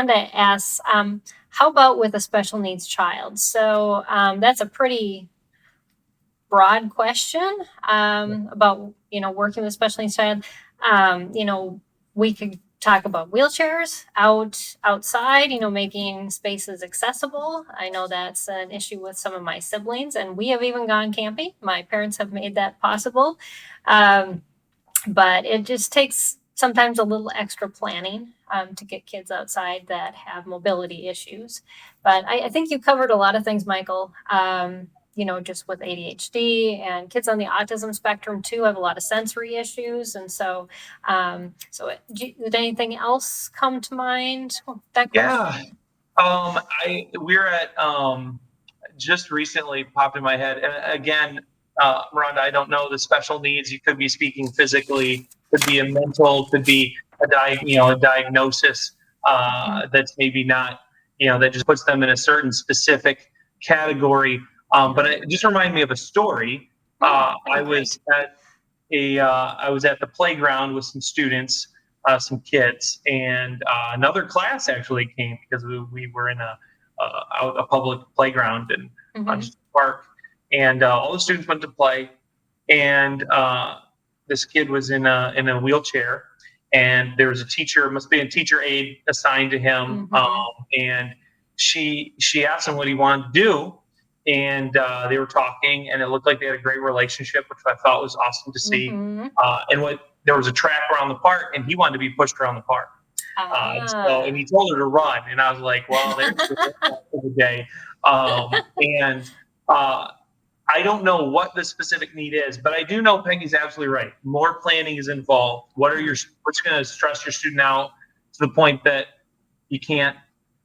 Rhonda asks, how about with a special needs child? So that's a pretty broad question about working with special needs child. We could talk about wheelchairs outside, making spaces accessible. I know that's an issue with some of my siblings, and we have even gone camping. My parents have made that possible. But it just takes sometimes a little extra planning to get kids outside that have mobility issues. But I think you covered a lot of things, Michael. Just with ADHD, and kids on the autism spectrum too have a lot of sensory issues. And so, did anything else come to mind? That Yeah. question? We're at just recently popped in my head, and again, Rhonda, I don't know the special needs. You could be speaking physically, could be a mental, could be a diagnosis Mhm. that's maybe not, that just puts them in a certain specific category. But it just reminded me of a story. Mm, that'd I be great. was at I was at the playground with some students, some kids, and another class actually came because we were in a public playground and Hmm. just a park, and all the students went to play, and this kid was in a wheelchair, and there was a teacher, must be a teacher aide assigned to him, Hmm. and she asked him what he wanted to do, and they were talking, and it looked like they had a great relationship, which I thought was awesome to see. Hmm. And what there was a track around the park, and he wanted to be pushed around the park. And Ah. he told her to run, and I was like, "Well, there's the workout for the day." And uh, I don't know what the specific need is, but I do know Peggy's absolutely right. More planning is involved. What's going to stress your student out to the point that you can't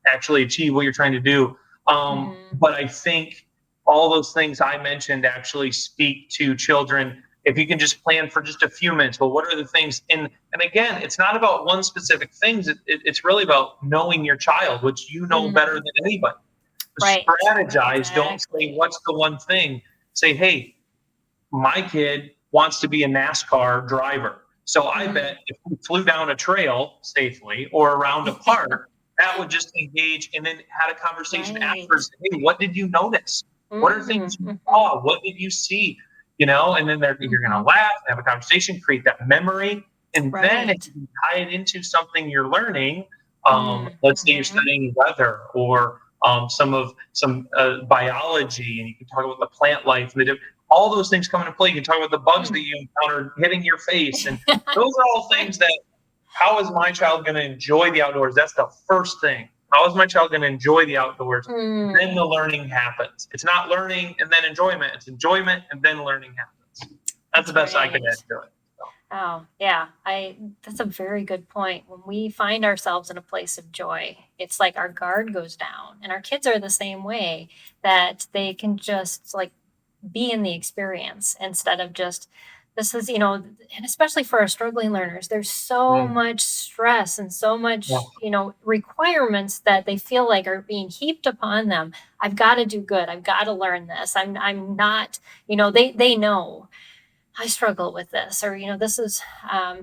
actually achieve what you're trying to do? Hmm. But I think all those things I mentioned actually speak to children. If you can just plan for just a few minutes, well, what are the things? And again, it's not about one specific things. It's really about knowing your child, which you know better Mm. than anybody. Right. Strategize. Don't say Exactly. what's the one thing. Say, hey, my kid wants to be a NASCAR driver. So I bet Mm. if we flew down a trail safely or around a park, that would just engage and then had a conversation Right. afterwards. Hey, what did you notice? What are things you Mm-hmm. saw? What did you see? And then you're going to Hmm. laugh, have a conversation, create that memory. And then if Right. you can tie it into something you're learning, let's say you're Mm-hmm. studying weather or some biology, and you can talk about the plant life and all those things come into play. You can talk about the bugs that you encountered hitting your face, and those are all things Right. that. How is my child going to enjoy the outdoors? That's the first thing. How is my child going to enjoy the outdoors? Then the Mm. learning happens. It's not learning and then enjoyment. It's enjoyment and then learning happens. That's the That's best I could right. add to it. So, Oh, yeah. I That's a very good point. When we find ourselves in a place of joy, it's like our guard goes down. And our kids are the same way, that they can just like be in the experience instead of just this is, and especially for our struggling learners, there's so mm, much stress and so yeah, much, requirements that they feel like are being heaped upon them. I've got to do good. I've got to learn this. I'm not, they know I struggle with this, or this is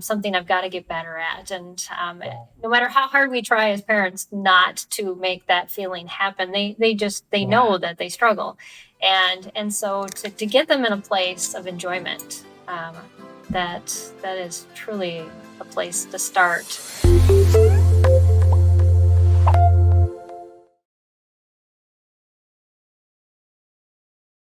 something I've got to get better at. And yeah, no matter how hard we try as parents not to make that feeling happen, they yeah. know that they struggle, and so to get them in a place of enjoyment, that is truly a place to start.